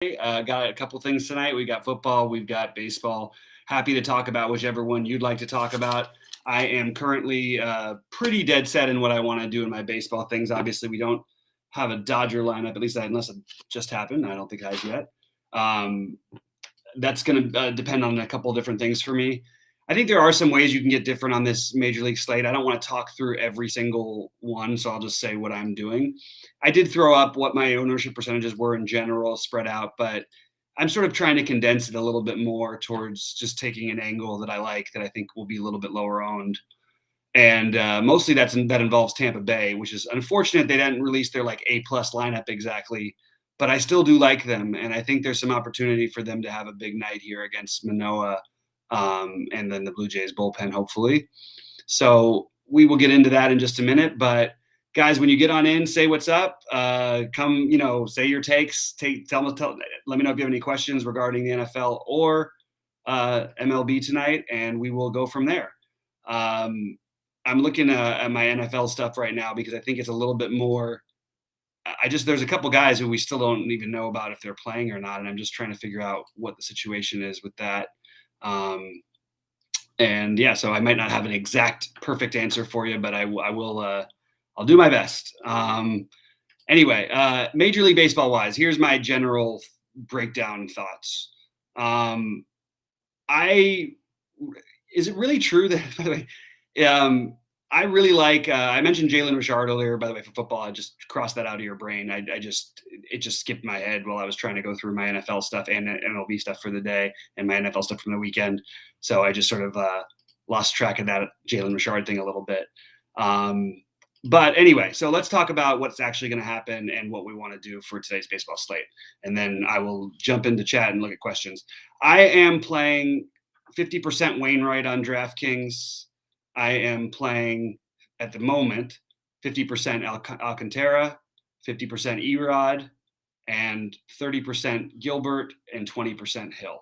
Got a couple things tonight. We got football, we've got baseball. Happy to talk about whichever one you'd like to talk about. I am currently pretty dead set in what I want to do in my baseball things. Obviously, we don't have a Dodger lineup, at least unless it just happened. I don't think it has yet. Um, that's going to depend on a couple of different things for me. I think there are some ways you can get different on this major league slate. I don't want to talk through every single one, so I'll just say what I'm doing. I did throw up what my ownership percentages were in general, spread out, but I'm sort of trying to condense it a little bit more towards just taking an angle that I like, that I think will be a little bit lower owned. And mostly that involves Tampa Bay, which is unfortunate. They didn't release their like A-plus lineup exactly, but I still do like them, and I think there's some opportunity for them to have a big night here against Manoah, and then the Blue Jays bullpen, hopefully. So we will get into that in just a minute. But guys, when you get on in, say what's up. Come, say your takes. Let me know if you have any questions regarding the NFL or MLB tonight, and we will go from there. I'm looking at my NFL stuff right now because I think it's a little bit more. There's a couple guys who we still don't even know about if they're playing or not, and I'm just trying to figure out what the situation is with that. And yeah, so I might not have an exact perfect answer for you, but I will. I'll do my best. Anyway, Major League Baseball wise, here's my general breakdown thoughts. Is it really true that, by the way, I really like, I mentioned Jalen Richard earlier, by the way, for football. I just crossed that out of your brain. It just skipped my head while I was trying to go through my NFL stuff and MLB stuff for the day and my NFL stuff from the weekend. So I just sort of lost track of that Jalen Richard thing a little bit. But anyway, so let's talk about what's actually going to happen and what we want to do for today's baseball slate. And then I will jump into chat and look at questions. I am playing 50% Wainwright on DraftKings. I am playing at the moment 50% Alcantara, 50% Erod, and 30% Gilbert, and 20% Hill.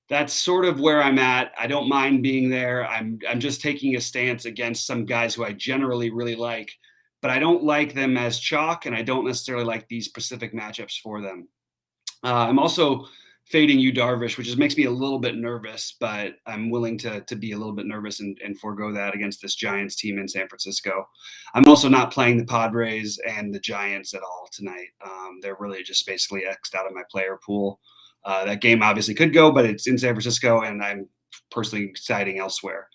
That's sort of where I'm at. I don't mind being there. I'm just taking a stance against some guys who I generally really like, but I don't like them as chalk, and I don't necessarily like these specific matchups for them. I'm also fading Yu Darvish, which just makes me a little bit nervous, but I'm willing to be a little bit nervous and forego that against this Giants team in San Francisco. I'm also not playing the Padres and the Giants at all tonight. They're really just basically X'd out of my player pool. That game obviously could go, but it's in San Francisco, and I'm personally siding elsewhere.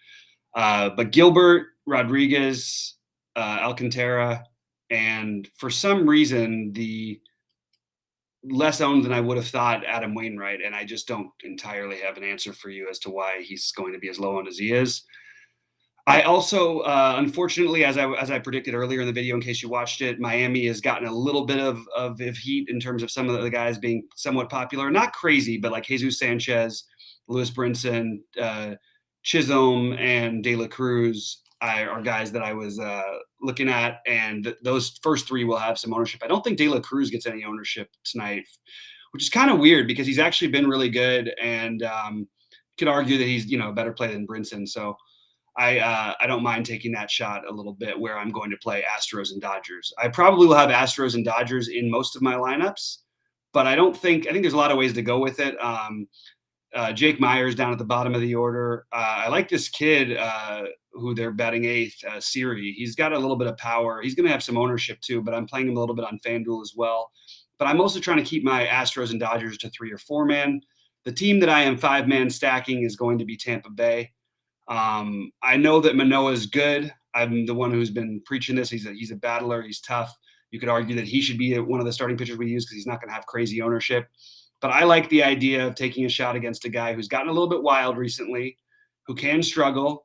But Gilbert, Rodriguez, Alcantara, and for some reason, the less owned than I would have thought, Adam Wainwright, and I just don't entirely have an answer for you as to why he's going to be as low owned as he is. I also, unfortunately, as I predicted earlier in the video, in case you watched it, Miami has gotten a little bit of heat in terms of some of the guys being somewhat popular. Not crazy, but like Jesus Sanchez, Lewis Brinson, Chisholm, and De La Cruz are guys that I was looking at, and those first three will have some ownership. I don't think De La Cruz gets any ownership tonight, which is kind of weird because he's actually been really good, and could argue that he's a better play than Brinson. So I don't mind taking that shot a little bit where I'm going to play Astros and Dodgers. I probably will have Astros and Dodgers in most of my lineups, but I think there's a lot of ways to go with it. Jake Myers down at the bottom of the order. I like this kid who they're batting eighth, Siri. He's got a little bit of power. He's going to have some ownership too, but I'm playing him a little bit on FanDuel as well. But I'm also trying to keep my Astros and Dodgers to 3 or 4 man. The team that I am 5-man stacking is going to be Tampa Bay. I know that Manoah is good. I'm the one who's been preaching this. He's a battler. He's tough. You could argue that he should be one of the starting pitchers we use because he's not going to have crazy ownership. But I like the idea of taking a shot against a guy who's gotten a little bit wild recently, who can struggle.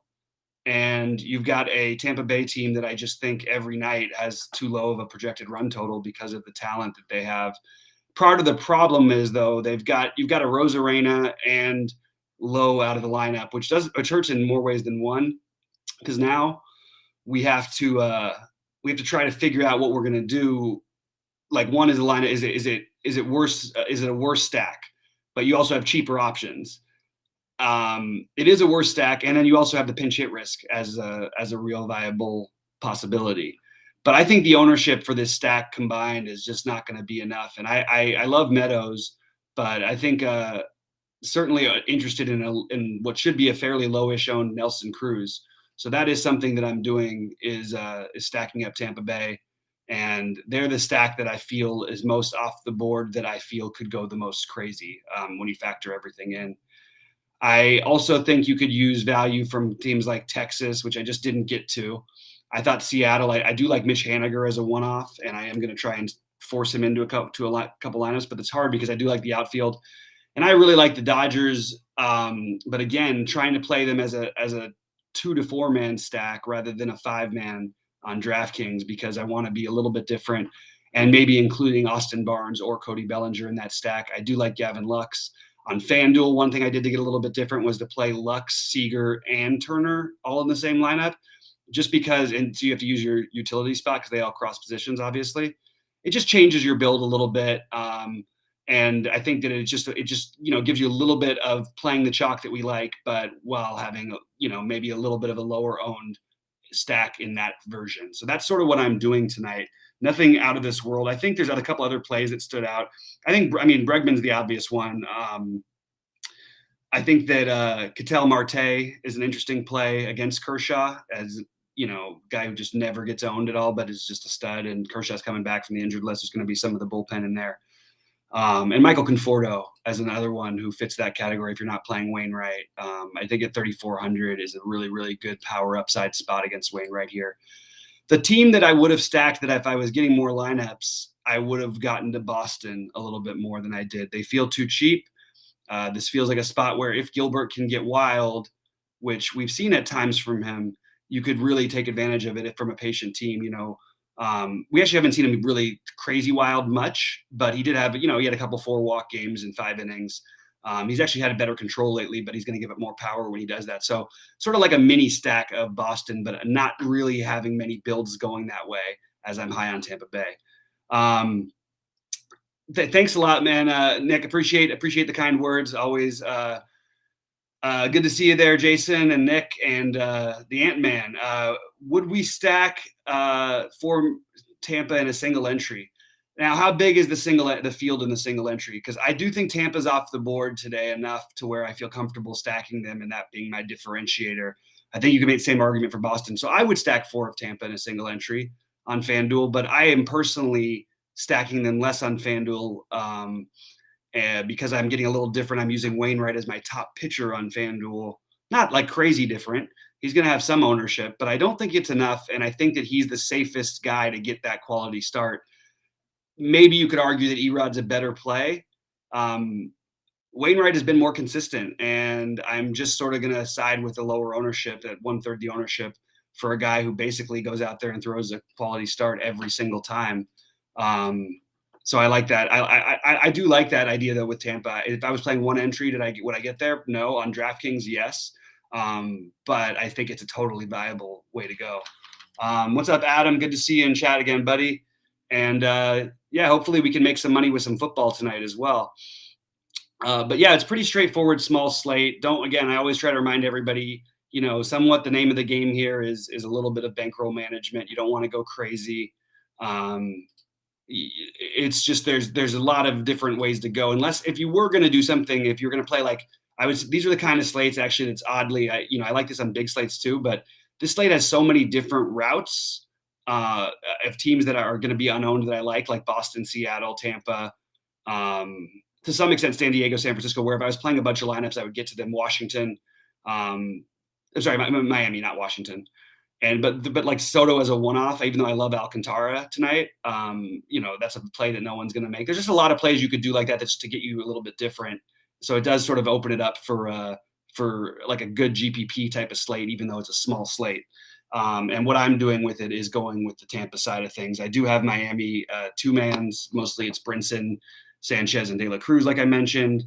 And you've got a Tampa Bay team that I just think every night has too low of a projected run total because of the talent that they have. Part of the problem is, though, you've got a Rosarena and Lowe out of the lineup, which hurts in more ways than one, because now we have to try to figure out what we're going to do. Like, one is the lineup. Is it worse? Is it a worse stack? But you also have cheaper options. It is a worse stack, and then you also have the pinch hit risk as a real viable possibility. But I think the ownership for this stack combined is just not going to be enough. And I love Meadows, but I think certainly interested in what should be a fairly lowish owned Nelson Cruz. So that is something that I'm doing is stacking up Tampa Bay, and they're the stack that I feel is most off the board that I feel could go the most crazy when you factor everything in. I also think you could use value from teams like Texas, which I just didn't get to. I thought Seattle. I do like Mitch Haniger as a one-off, and I am going to try and force him into a couple lineups, but it's hard because I do like the outfield, and I really like the Dodgers. But again, trying to play them as a 2 to 4 man stack rather than a 5 man on DraftKings because I want to be a little bit different, and maybe including Austin Barnes or Cody Bellinger in that stack. I do like Gavin Lux. On FanDuel, one thing I did to get a little bit different was to play Lux, Seager, and Turner all in the same lineup, just because, and so you have to use your utility spot because they all cross positions, obviously. It just changes your build a little bit. And I think that it just gives you a little bit of playing the chalk that we like, but while having, maybe a little bit of a lower owned stack in that version. So that's sort of what I'm doing tonight. Nothing out of this world. I think there's a couple other plays that stood out. Bregman's the obvious one. I think that Cattell Marte is an interesting play against Kershaw, as guy who just never gets owned at all, but is just a stud. And Kershaw's coming back from the injured list. There's going to be some of the bullpen in there. And Michael Conforto as another one who fits that category if you're not playing Wainwright. I think at 3,400 is a really, really good power upside spot against Wainwright here. The team that I would have stacked that if I was getting more lineups, I would have gotten to Boston a little bit more than I did. They feel too cheap. This feels like a spot where if Gilbert can get wild, which we've seen at times from him, you could really take advantage of it from a patient team. We actually haven't seen him really crazy wild much, but he did have, he had a couple 4-walk games in 5 innings. He's actually had a better control lately, but he's going to give it more power when he does that. So sort of like a mini stack of Boston, but not really having many builds going that way as I'm high on Tampa Bay. Thanks a lot, man. Nick, appreciate the kind words. Always good to see you there, Jason and Nick and the Ant-Man. Would we stack for Tampa in a single entry? Now, how big is the field in the single entry? Because I do think Tampa's off the board today enough to where I feel comfortable stacking them and that being my differentiator. I think you can make the same argument for Boston. So I would stack 4 of Tampa in a single entry on FanDuel, but I am personally stacking them less on FanDuel because I'm getting a little different. I'm using Wainwright as my top pitcher on FanDuel. Not like crazy different. He's going to have some ownership, but I don't think it's enough. And I think that he's the safest guy to get that quality start. Maybe you could argue that Erod's a better play. Wainwright has been more consistent, and I'm just sort of going to side with the lower ownership at 1/3 the ownership for a guy who basically goes out there and throws a quality start every single time. So I like that. I do like that idea though with Tampa. If I was playing one entry, would I get there? No. On DraftKings, yes. But I think it's a totally viable way to go. What's up, Adam? Good to see you in chat again, buddy. And hopefully we can make some money with some football tonight as well. But yeah, it's pretty straightforward, small slate. I always try to remind everybody, somewhat the name of the game here is a little bit of bankroll management. You don't want to go crazy. It's just there's a lot of different ways to go. Unless if you were going to do something, if you're going to play these are the kind of slates actually that's oddly I like this on big slates too, but this slate has so many different routes of teams that are going to be unowned that I like Boston, Seattle, Tampa, to some extent San Diego, San Francisco, where if I was playing a bunch of lineups, I would get to them. Washington, Miami, not Washington. But like Soto as a one-off, even though I love Alcantara tonight, that's a play that no one's going to make. There's just a lot of plays you could do like that just to get you a little bit different. So it does sort of open it up for like a good GPP type of slate, even though it's a small slate. And what I'm doing with it is going with the Tampa side of things. I do have Miami 2-mans. Mostly it's Brinson, Sanchez, and De La Cruz, like I mentioned.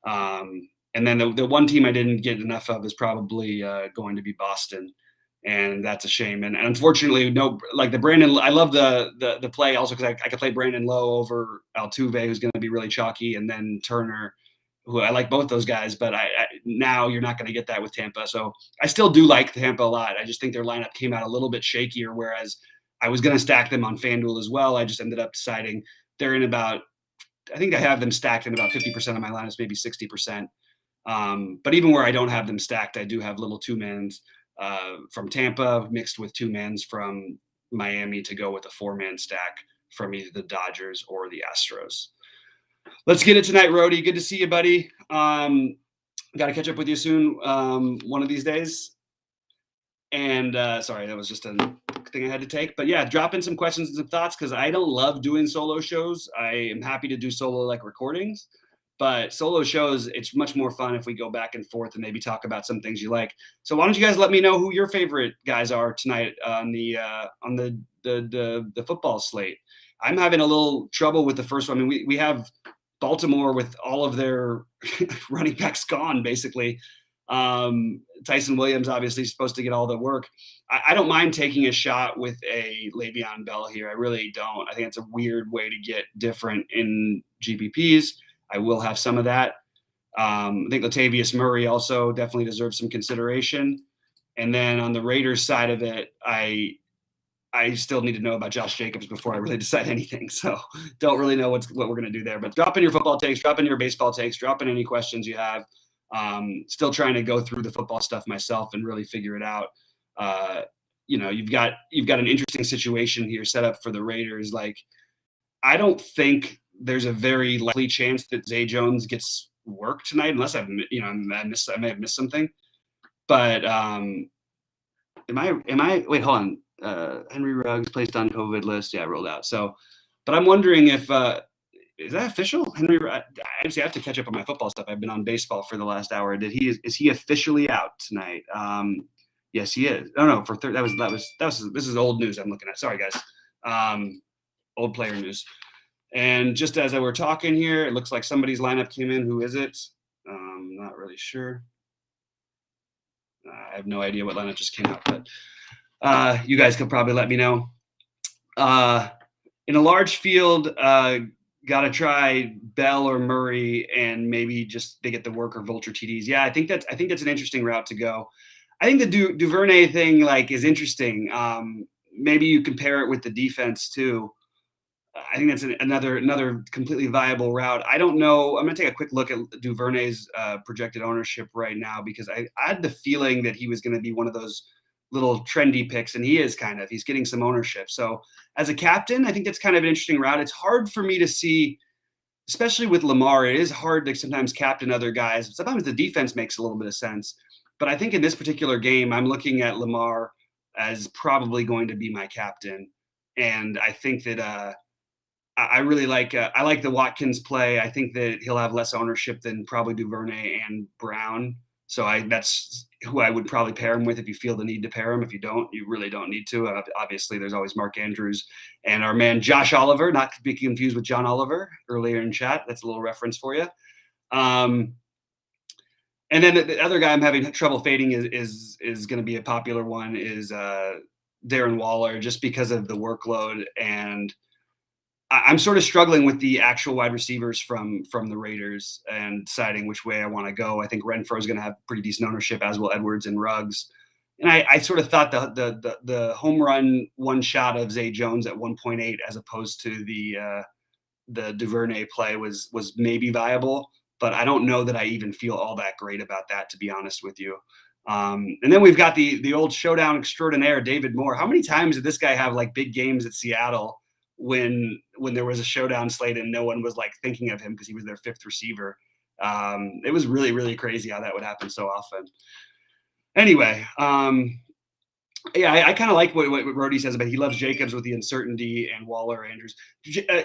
And then the one team I didn't get enough of is probably going to be Boston. And that's a shame. And unfortunately, the Brandon, I love the play also because I could play Brandon Lowe over Altuve, who's going to be really chalky, and then Turner, who I like both those guys, but now you're not going to get that with Tampa. So I still do like Tampa a lot. I just think their lineup came out a little bit shakier, whereas I was going to stack them on FanDuel as well. I just ended up deciding they're in about think I have them stacked in about 50% of my lineups, maybe 60%. But even where I don't have them stacked, I do have little two-mans from Tampa mixed with two-mans from Miami to go with a four-man stack from either the Dodgers or the Astros. Let's get it tonight, Rody. Good to see you, buddy. Got to catch up with you soon, one of these days. And sorry, that was just a thing I had to take. But yeah, drop in some questions and some thoughts, because I don't love doing solo shows. I am happy to do solo like recordings, but solo shows, it's much more fun if we go back and forth and maybe talk about some things you like. So why don't you guys let me know who your favorite guys are tonight on the football slate. I'm having a little trouble with the first one. I mean, we have Baltimore with all of their running backs gone, basically. Tyson Williams obviously is supposed to get all the work. I don't mind taking a shot with a Le'Veon Bell here. I really don't. I think it's a weird way to get different in GPPs. I will have some of that. I think Latavius Murray also definitely deserves some consideration. And then on the Raiders side of it, I still need to know about Josh Jacobs before I really decide anything. So don't really know what we're going to do there. But drop in your football takes, drop in your baseball takes, drop in any questions you have. Still trying to go through the football stuff myself and really figure it out. You've got an interesting situation here set up for the Raiders. Like, I don't think there's a very likely chance that Zay Jones gets work tonight, unless I may have missed something. But am I? Wait, hold on. Henry Ruggs placed on COVID list. Yeah, rolled out. So, but I'm wondering if is that official? Henry, actually, I have to catch up on my football stuff. I've been on baseball for the last hour. Is he officially out tonight? Yes, he is. Oh no, this is old news I'm looking at. Sorry, guys. Old player news. And just as I were talking here, it looks like somebody's lineup came in. Who is it? Not really sure. I have no idea what lineup just came out, but you guys could probably let me know. In a large field, got to try Bell or Murray, and maybe just they get the work or vulture TDs. Yeah, I think that's an interesting route to go. I think the Duvernay thing is interesting. Maybe you compare it with the defense too. I think that's another completely viable route. I don't know. I'm going to take a quick look at Duvernay's projected ownership right now, because I had the feeling that he was going to be one of those little trendy picks, and he's getting some ownership. So as a captain, I think that's kind of an interesting route. It's hard for me to see, especially with Lamar. It is hard to sometimes captain other guys. Sometimes the defense makes a little bit of sense. But I think in this particular game, I'm looking at Lamar as probably going to be my captain. And I think that I really like the Watkins play. I think that he'll have less ownership than probably Duvernay and Brown. So that's who I would probably pair him with if you feel the need to pair him. If you don't, you really don't need to. Obviously, there's always Mark Andrews and our man Josh Oliver, not to be confused with John Oliver earlier in chat. That's a little reference for you. And then the other guy I'm having trouble fading is going to be a popular one, is Darren Waller, just because of the workload. And I'm sort of struggling with the actual wide receivers from the Raiders and deciding which way I want to go. I think Renfro is going to have pretty decent ownership, as will Edwards and Ruggs. And I sort of thought the home run one shot of Zay Jones at 1.8 as opposed to the Duvernay play was maybe viable, but I don't know that I even feel all that great about that, to be honest with you. And then we've got the old showdown extraordinaire, David Moore. How many times did this guy have big games at Seattle when there was a showdown slate and no one was thinking of him because he was their fifth receiver? It was really, really crazy how that would happen so often. Anyway, yeah, I kind of like what Rody says about he loves Jacobs with the uncertainty and Waller, Andrews.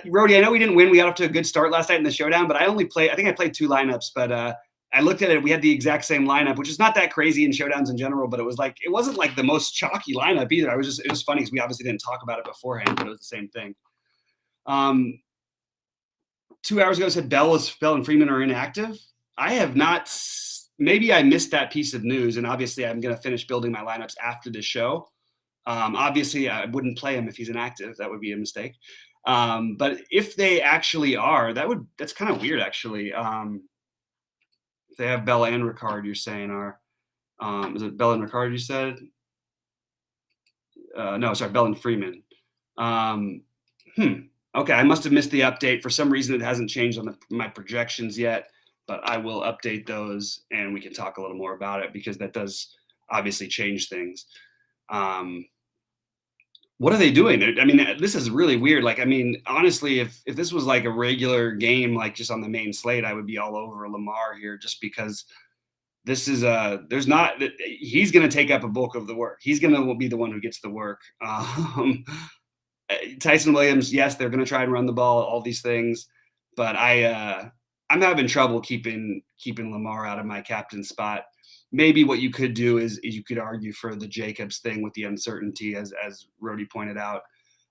Rody, I know we didn't win. We got off to a good start last night in the showdown, but I think I played two lineups, but I looked at it. We had the exact same lineup, which is not that crazy in showdowns in general, but it wasn't the most chalky lineup either. It was funny because we obviously didn't talk about it beforehand, but it was the same thing. 2 hours ago said Bell and Freeman are inactive. I have not. Maybe I missed that piece of news, and obviously I'm going to finish building my lineups after the show. Obviously, I wouldn't play him if he's inactive. That would be a mistake. But if they actually are, that's kind of weird, actually. If they have Bell and Ricard, you're saying are is it Bell and Ricard? You said no, sorry, Bell and Freeman. Okay, I must have missed the update. For some reason, it hasn't changed on my projections yet, but I will update those and we can talk a little more about it because that does obviously change things. Um, what are they doing? I mean, this is really weird. Like, I mean, honestly, if this was like a regular game, like just on the main slate, I would be all over Lamar here, just because this is there's not he's going to take up a bulk of the work. He's going to be the one who gets the work. Tyson Williams, yes, they're going to try and run the ball, all these things, but I'm having trouble keeping Lamar out of my captain spot. Maybe what you could do is you could argue for the Jacobs thing with the uncertainty, as Rody pointed out.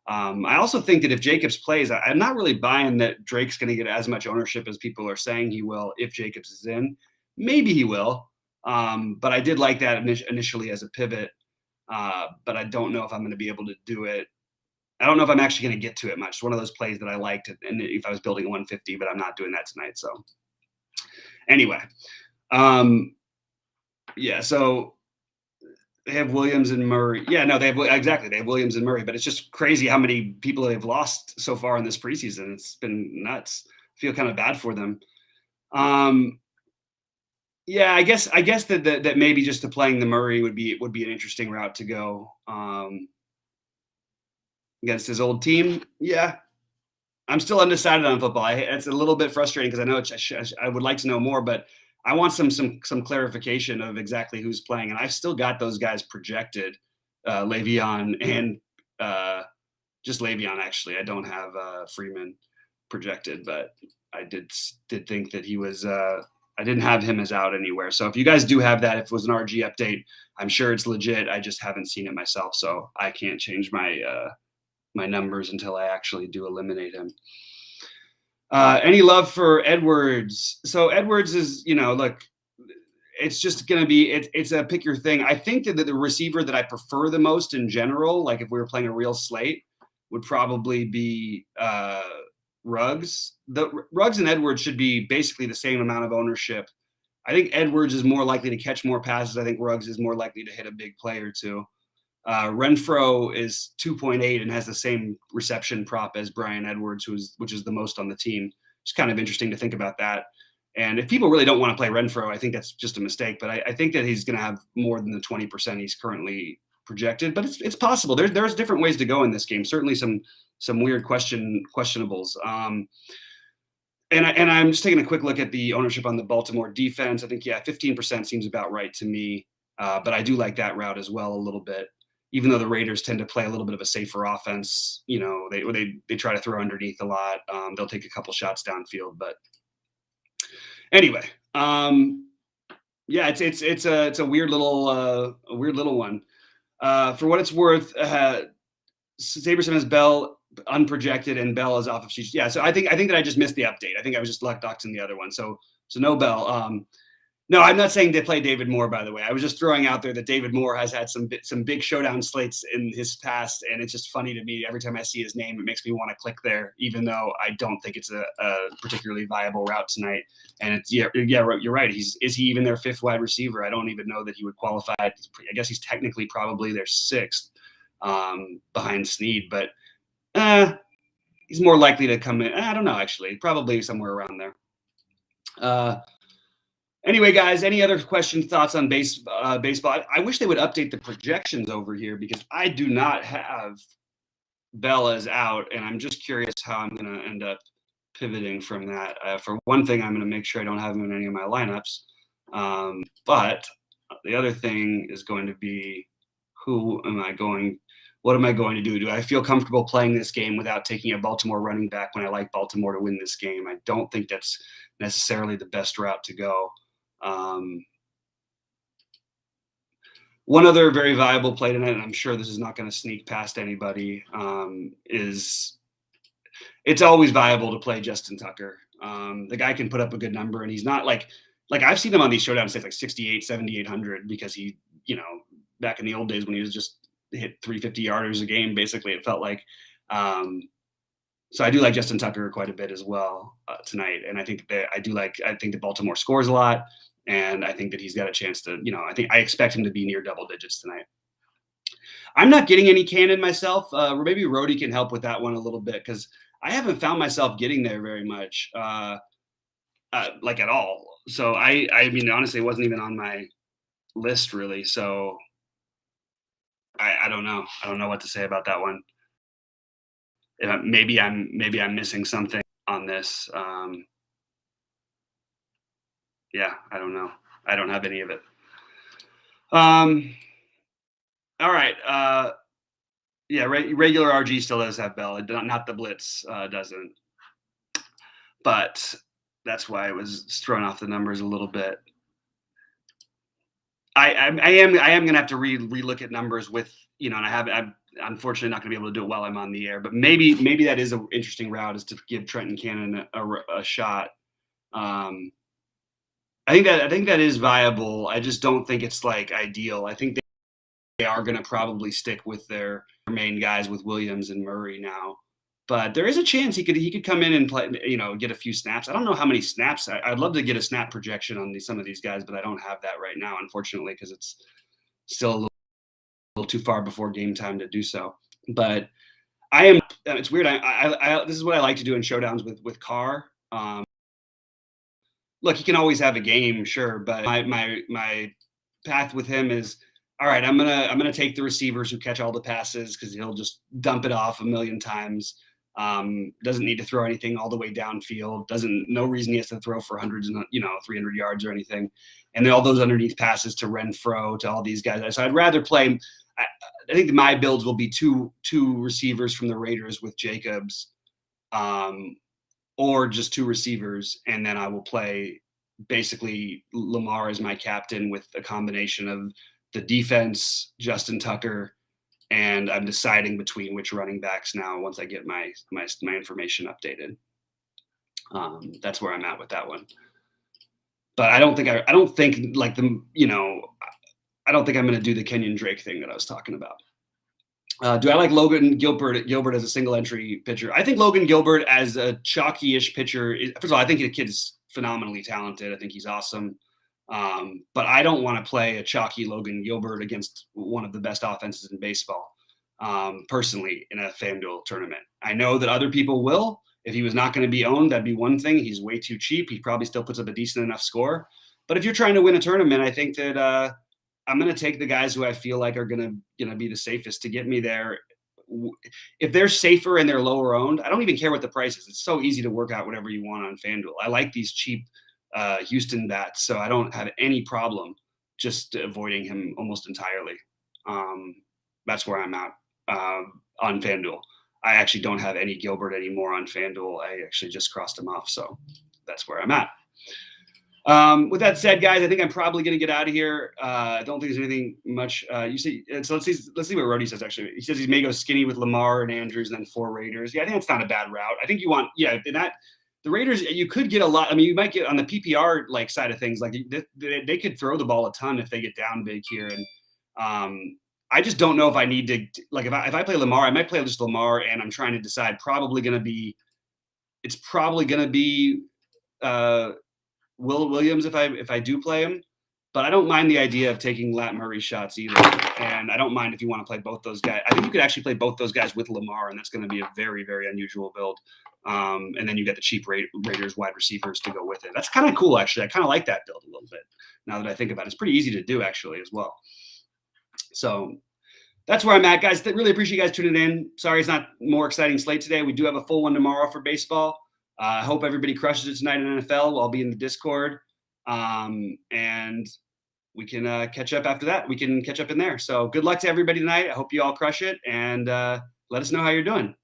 I also think that if Jacobs plays, I'm not really buying that Drake's going to get as much ownership as people are saying he will if Jacobs is in. Maybe he will, but I did like that initially as a pivot. But I don't know if I'm going to be able to do it. I don't know if I'm actually going to get to it much. It's one of those plays that I liked, and if I was building a 150, but I'm not doing that tonight. So anyway, yeah. So they have Williams and Murray. Yeah, no, they have exactly. They have Williams and Murray, but it's just crazy how many people they've lost so far in this preseason. It's been nuts. I feel kind of bad for them. Yeah, I guess that maybe just to playing the Murray would be an interesting route to go. Against his old team, yeah, I'm still undecided on football. It's a little bit frustrating because I know I would like to know more, but I want some clarification of exactly who's playing, and I've still got those guys projected, Le'Veon and just Le'Veon. Actually, I don't have Freeman projected, but I did think that he was. I didn't have him as out anywhere. So if you guys do have that, if it was an RG update, I'm sure it's legit. I just haven't seen it myself, so I can't change my numbers until I actually do eliminate him. Any love for Edwards? So Edwards is, look, it's just going to be, it's a pick your thing. I think that the receiver that I prefer the most in general, like if we were playing a real slate, would probably be Ruggs. The Ruggs and Edwards should be basically the same amount of ownership. I think Edwards is more likely to catch more passes. I think Ruggs is more likely to hit a big play or two. Renfro is 2.8 and has the same reception prop as Brian Edwards, which is the most on the team. It's kind of interesting to think about that. And if people really don't want to play Renfro, I think that's just a mistake. But I think that he's going to have more than the 20% he's currently projected. But it's possible. There's different ways to go in this game. Certainly some weird questionables. And I'm just taking a quick look at the ownership on the Baltimore defense. I think 15% seems about right to me. But I do like that route as well a little bit. Even though the Raiders tend to play a little bit of a safer offense, they try to throw underneath a lot. They'll take a couple shots downfield, but anyway, it's a weird little one. For what it's worth, Saberson has Bell unprojected and Bell is off of sheets. Yeah, so I think that I just missed the update. I think I was just luck doxing the other one. So no Bell. No, I'm not saying they play David Moore, by the way. I was just throwing out there that David Moore has had some big showdown slates in his past, and it's just funny to me. Every time I see his name, it makes me want to click there, even though I don't think it's a particularly viable route tonight. And it's you're right. Is he even their fifth wide receiver? I don't even know that he would qualify. I guess he's technically probably their sixth behind Snead, but he's more likely to come in. I don't know, actually, probably somewhere around there. Anyway, guys, any other questions, thoughts on baseball? I wish they would update the projections over here because I do not have Bella's out, and I'm just curious how I'm going to end up pivoting from that. For one thing, I'm going to make sure I don't have him in any of my lineups. But the other thing is going to be what am I going to do? Do I feel comfortable playing this game without taking a Baltimore running back when I like Baltimore to win this game? I don't think that's necessarily the best route to go. One other very viable play tonight, and I'm sure this is not going to sneak past anybody, is it's always viable to play Justin Tucker. The guy can put up a good number, and he's not like I've seen him on these showdown states like 68, 7,800 because he, back in the old days when he was just hit 350 yarders a game, basically, it felt like. So I do like Justin Tucker quite a bit as well tonight, and I think that Baltimore scores a lot. And I think that he's got a chance to, I expect him to be near double digits tonight. I'm not getting any Cannon myself. Maybe Rody can help with that one a little bit because I haven't found myself getting there very much, like at all. So I mean, honestly, it wasn't even on my list really. So I don't know. I don't know what to say about that one. Maybe I'm missing something on this. Yeah, I don't know. I don't have any of it. Um, all right. Yeah, regular RG still does have Bell. Not the Blitz doesn't. But that's why I was throwing off the numbers a little bit. I am gonna have to relook at numbers with, and I'm unfortunately not gonna be able to do it while I'm on the air. But maybe that is an interesting route, is to give Trenton Cannon a shot. Um, I think that is viable. I just don't think it's like ideal. I think they are going to probably stick with their main guys with Williams and Murray now. But there is a chance he could come in and play, get a few snaps. I don't know how many snaps. I'd love to get a snap projection on some of these guys, but I don't have that right now, unfortunately, because it's still a little too far before game time to do so. But I am. It's weird. This is what I like to do in showdowns with Carr. Look, he can always have a game, sure, but my path with him is, all right. I'm gonna take the receivers who catch all the passes, because he'll just dump it off a million times. Doesn't need to throw anything all the way downfield. No reason he has to throw for hundreds and 300 yards or anything. And then all those underneath passes to Renfro, to all these guys. So I'd rather play. I think my builds will be two receivers from the Raiders with Jacobs, or just two receivers, and then I will play basically Lamar as my captain with a combination of the defense, Justin Tucker, and I'm deciding between which running backs now once I get my information updated. That's where I'm at with that one. But I don't think like I don't think I'm going to do the Kenyon Drake thing that I was talking about. Do I like Logan Gilbert as a single entry pitcher? I think Logan Gilbert as a chalky-ish pitcher. First of all, I think the kid is phenomenally talented. I think he's awesome. But I don't want to play a chalky Logan Gilbert against one of the best offenses in baseball, personally, in a FanDuel tournament. I know that other people will. If he was not going to be owned, that'd be one thing. He's way too cheap. He probably still puts up a decent enough score. But if you're trying to win a tournament, I think that I'm going to take the guys who I feel like are going to be the safest to get me there. If they're safer and they're lower owned, I don't even care what the price is. It's so easy to work out whatever you want on FanDuel. I like these cheap Houston bats, so I don't have any problem just avoiding him almost entirely. That's where I'm at on FanDuel. I actually don't have any Gilbert anymore on FanDuel. I actually just crossed him off, so that's where I'm at. With that said, guys, I think I'm probably going to get out of here. I don't think there's anything much. You see, so let's see what Rody says. Actually, he says he may go skinny with Lamar and Andrews, and then 4 Raiders. Yeah, I think that's not a bad route. I think you want, the Raiders. You could get a lot. I mean, you might get on the PPR side of things. Like they could throw the ball a ton if they get down big here, and I just don't know if I need to if I play Lamar, I might play just Lamar, and I'm trying to decide. It's probably going to be. Will Williams if I do play him, but I don't mind the idea of taking Lat Murray shots either, and I don't mind if you want to play both those guys. I think you could actually play both those guys with Lamar, and that's going to be a very, very unusual build. And then you get the cheap Raiders wide receivers to go with it. That's kind of cool, actually. I kind of like that build a little bit now that I think about it. It's pretty easy to do actually as well. So that's where I'm at, guys. Really appreciate you guys tuning in. Sorry it's not more exciting slate today. We do have a full one tomorrow for baseball. I hope everybody crushes it tonight in NFL. I'll be in the Discord, and we can catch up after that. We can catch up in there. So good luck to everybody tonight. I hope you all crush it, and let us know how you're doing.